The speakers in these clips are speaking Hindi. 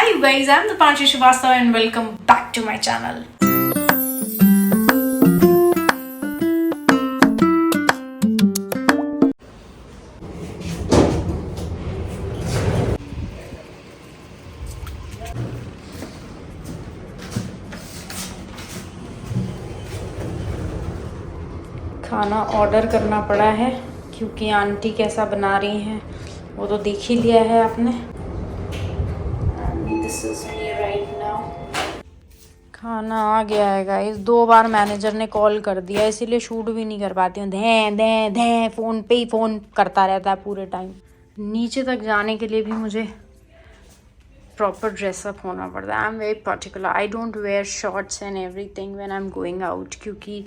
Hi you guys, I'm Dipanshu Srivastava and welcome back to my channel. खाना ऑर्डर करना पड़ा है क्योंकि आंटी कैसा बना रही हैं वो तो देख ही लिया है आपने। This is me right now. खाना आ गया है गाइस। 2 बार मैनेजर ने कॉल कर दिया इसीलिए शूट भी नहीं कर पाती हूँ। धैं धैं धैं फ़ोन पे ही फ़ोन करता रहता है पूरे टाइम। नीचे तक जाने के लिए भी मुझे प्रॉपर ड्रेसअप होना पड़ता है। I am very particular. I don't wear shorts and everything when I am going out क्योंकि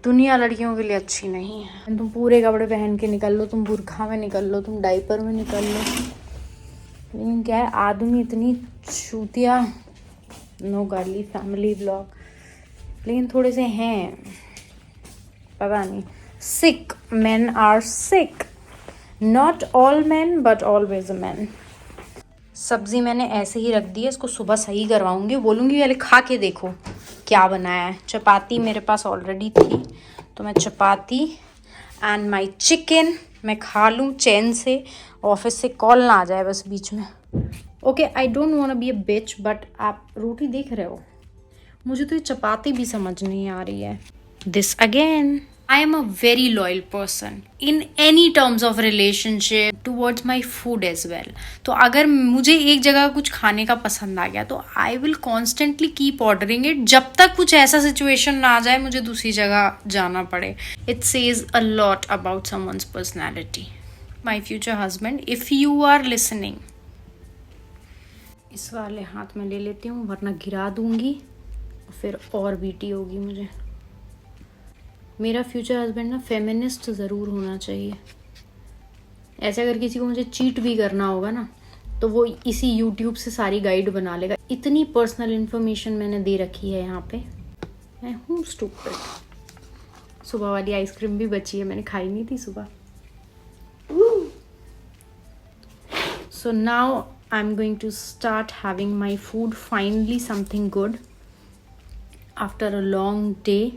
दुनिया लड़कियों के लिए अच्छी नहीं है। तुम पूरे कपड़े पहन के निकल लो, तुम बुरखा में निकल लो, तुम डाइपर में निकल लो, लेकिन क्या है आदमी इतनी चूतिया। नो गर्ली फैमिली व्लॉग, लेकिन थोड़े से हैं पता नहीं। Sick men are sick, not all man but always a man. सब्जी मैंने ऐसे ही रख दी है, इसको सुबह सही करवाऊंगी। बोलूँगी पहले खा के देखो क्या बनाया है। चपाती मेरे पास ऑलरेडी थी तो मैं चपाती एंड माय चिकन मैं खा लूँ चैन से। ऑफिस से कॉल ना आ जाए बस बीच में। Okay, I don't want to be a bitch but आप रोटी देख रहे हो, मुझे तो ये चपाती भी समझ नहीं आ रही है। This again, I am a very loyal person in any terms of relationship towards my food as well. तो अगर मुझे एक जगह कुछ खाने का पसंद आ गया तो I will constantly keep ordering it जब तक कुछ ऐसा situation ना आ जाए मुझे दूसरी जगह जाना पड़े. It says a lot about someone's personality. My future husband, if you are listening, इस वाले हाथ में ले लेती हूँ वरना गिरा दूंगी फिर और बीटी होगी मुझे। मेरा फ्यूचर हस्बैंड ना फेमिनिस्ट ज़रूर होना चाहिए। ऐसे अगर किसी को मुझे चीट भी करना होगा ना तो वो इसी यूट्यूब से सारी गाइड बना लेगा। इतनी पर्सनल इन्फॉर्मेशन मैंने दे रखी है यहाँ पे। मैं हूँ स्टूपिड। सुबह वाली आइसक्रीम भी बची है, मैंने खाई नहीं थी सुबह। So now I am going to start having my food, finally something good after a long day.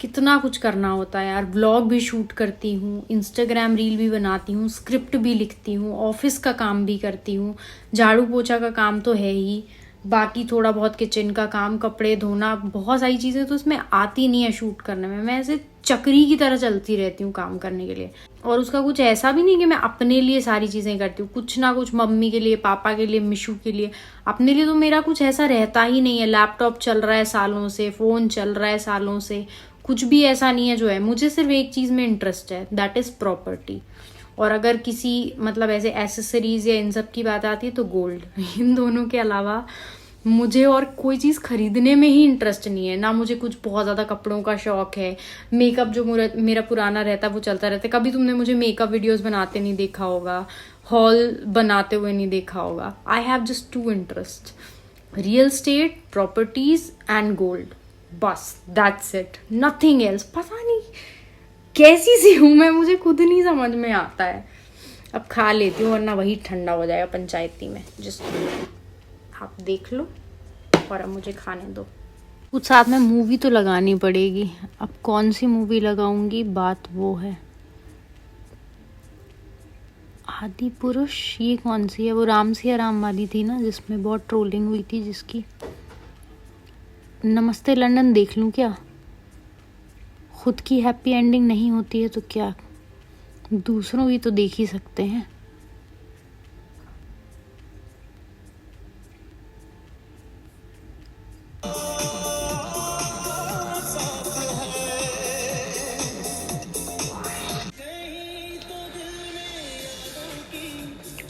कितना कुछ करना होता है यार। व्लॉग भी शूट करती हूँ, इंस्टाग्राम रील भी बनाती हूँ, स्क्रिप्ट भी लिखती हूँ, ऑफिस का काम भी करती हूँ, झाड़ू पोछा का काम तो है ही, बाकी थोड़ा बहुत किचन का काम, कपड़े धोना, बहुत सारी चीज़ें तो इसमें आती नहीं है शूट करने में। मैं ऐसे चक्री की तरह चलती रहती हूँ काम करने के लिए। और उसका कुछ ऐसा भी नहीं कि मैं अपने लिए सारी चीज़ें करती हूँ, कुछ ना कुछ मम्मी के लिए, पापा के लिए, मिशू के लिए। अपने लिए तो मेरा कुछ ऐसा रहता ही नहीं है। लैपटॉप चल रहा है सालों से, फ़ोन चल रहा है सालों से, कुछ भी ऐसा नहीं है जो है। मुझे सिर्फ एक चीज़ में इंटरेस्ट है, दैट इज़ प्रॉपर्टी। और अगर किसी मतलब ऐसे एसेसरीज या इन सब की बात आती है तो गोल्ड। इन दोनों के अलावा मुझे और कोई चीज़ खरीदने में ही इंटरेस्ट नहीं है। ना मुझे कुछ बहुत ज़्यादा कपड़ों का शौक है। मेकअप जो मेरा पुराना रहता है वो चलता रहता है। कभी तुमने मुझे मेकअप वीडियोस बनाते नहीं देखा होगा, हॉल बनाते हुए नहीं देखा होगा। I have just 2 interest, real estate, properties and gold. बस दैट्स इट, नथिंग एल्स। पता नहीं कैसी सी हूँ मैं, मुझे खुद नहीं समझ में आता है। अब खा लेती हूँ वरना वही ठंडा हो जाएगा पंचायती में। जस्ट आप देख लो और अब मुझे खाने दो। कुछ साथ में मूवी तो लगानी पड़ेगी। अब कौन सी मूवी लगाऊंगी बात वो है। आदि पुरुष, ये कौन सी है? वो राम सिया राम वाली थी ना जिसमें बहुत ट्रोलिंग हुई थी जिसकी। नमस्ते लंदन देख लूं क्या? खुद की हैप्पी एंडिंग नहीं होती है तो क्या दूसरों की तो देख ही सकते हैं।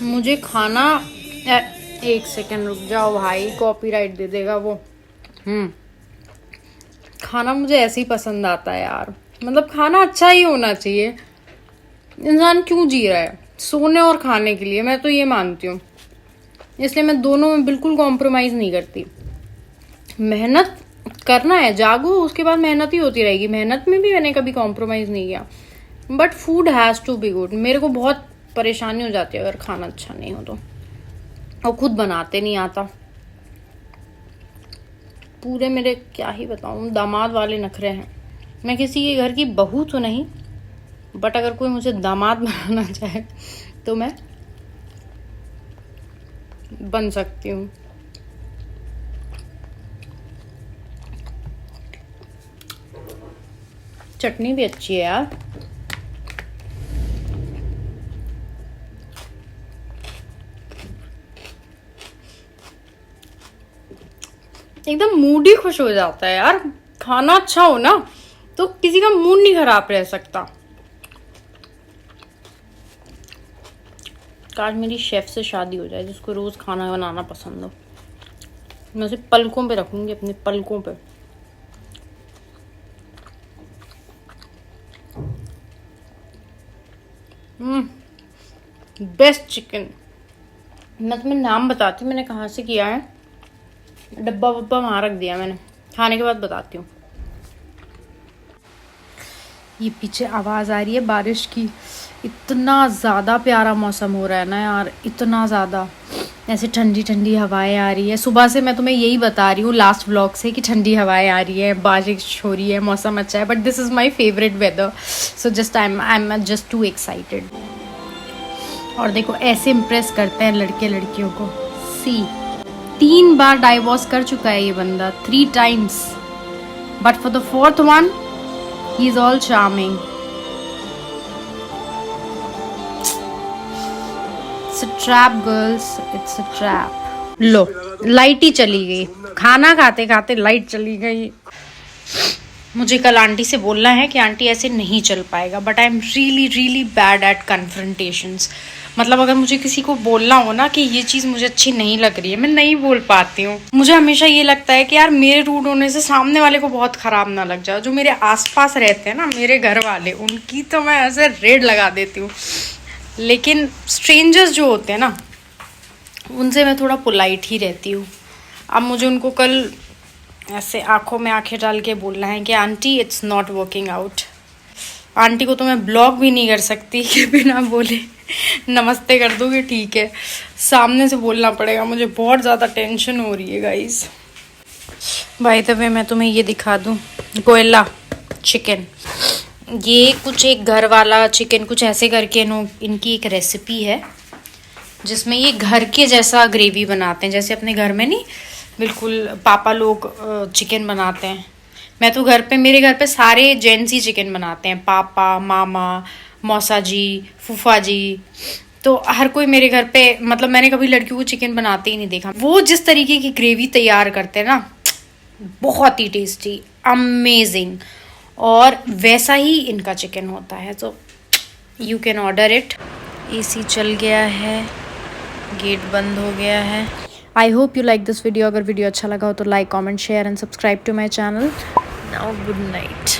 मुझे खाना एक सेकंड रुक जाओ भाई, कॉपीराइट दे देगा वो। खाना मुझे ऐसे ही पसंद आता है यार। मतलब खाना अच्छा ही होना चाहिए। इंसान क्यों जी रहा है? सोने और खाने के लिए, मैं तो ये मानती हूँ। इसलिए मैं दोनों में बिल्कुल कॉम्प्रोमाइज़ नहीं करती। मेहनत करना है, जागो, उसके बाद मेहनत ही होती रहेगी। मेहनत में भी मैंने कभी कॉम्प्रोमाइज़ नहीं किया। But food has to be good. मेरे को बहुत परेशानी हो जाती है अगर खाना अच्छा नहीं हो तो। और खुद बनाते नहीं आता। पूरे मेरे क्या ही बताऊँ दामाद वाले नखरे हैं। मैं किसी के घर की बहू तो नहीं, बट अगर कोई मुझे दामाद बनाना चाहे तो मैं बन सकती हूँ। चटनी भी अच्छी है यार। एकदम मूड ही खुश हो जाता है यार। खाना अच्छा हो ना तो किसी का मूड नहीं खराब रह सकता। काश मेरी शेफ से शादी हो जाए जिसको रोज खाना बनाना पसंद हो। मैं उसे पलकों पे रखूंगी, अपने पलकों पे। Best chicken. मैं तुम्हें नाम बताती हूँ मैंने कहाँ से किया है। डब्बा वब्बा वहाँ रख दिया मैंने, खाने के बाद बताती हूँ। ये पीछे आवाज़ आ रही है बारिश की। इतना ज़्यादा प्यारा मौसम हो रहा है ना यार, इतना ज़्यादा। ऐसे ठंडी ठंडी हवाएं आ रही है। सुबह से मैं तुम्हें यही बता रही हूँ लास्ट व्लॉग से कि ठंडी हवाएं आ रही है, बारिश हो रही है, मौसम अच्छा है। But this is my favourite weather, so just I am just too excited. और देखो ऐसे इम्प्रेस करते हैं लड़के लड़कियों को। सी 3 बार डाइवोर्स कर चुका है ये बंदा, 3 times, but for the 4th one he is all charming. It's a trap girls, it's a trap. लो लाइट ही चली गई, खाना खाते खाते लाइट चली गई। मुझे कल आंटी से बोलना है कि आंटी ऐसे नहीं चल पाएगा, but I am really really bad at confrontations. मतलब अगर मुझे किसी को बोलना हो ना कि ये चीज़ मुझे अच्छी नहीं लग रही है, मैं नहीं बोल पाती हूँ। मुझे हमेशा ये लगता है कि यार मेरे रूड होने से सामने वाले को बहुत ख़राब ना लग जाए। जो मेरे आसपास रहते हैं ना मेरे घर वाले, उनकी तो मैं ऐसे रेड लगा देती हूँ। लेकिन स्ट्रेंजर्स जो होते हैं ना उनसे मैं थोड़ा पोलाइट ही रहती हूँ। अब मुझे उनको कल ऐसे आंखों में आंखें डाल के बोलना है कि aunty it's not working out. Aunty को तो मैं ब्लॉक भी नहीं कर सकती कि बिना बोले नमस्ते कर दोगे ठीक है, सामने से बोलना पड़ेगा। मुझे बहुत ज़्यादा टेंशन हो रही है गाइस। बाय द वे मैं तुम्हें ये दिखा दूँ, गोयला चिकन। ये कुछ एक घर वाला चिकन कुछ ऐसे करके इनकी एक रेसिपी है जिसमें ये घर के जैसा ग्रेवी बनाते हैं, जैसे अपने घर में नहीं बिल्कुल पापा लोग चिकन बनाते हैं। मैं तो घर पे, मेरे घर पे सारे जेंट्स ही चिकन बनाते हैं, पापा, मामा, मौसा जी, फूफा जी। तो हर कोई मेरे घर पे, मतलब मैंने कभी लड़कियों को चिकन बनाते ही नहीं देखा। वो जिस तरीके की ग्रेवी तैयार करते हैं ना, बहुत ही टेस्टी, अमेजिंग। और वैसा ही इनका चिकन होता है। तो you can order it. AC चल गया है, गेट बंद हो गया है। I hope you like this video. अगर वीडियो अच्छा लगा हो तो like, comment, share and subscribe to my channel. Now good night.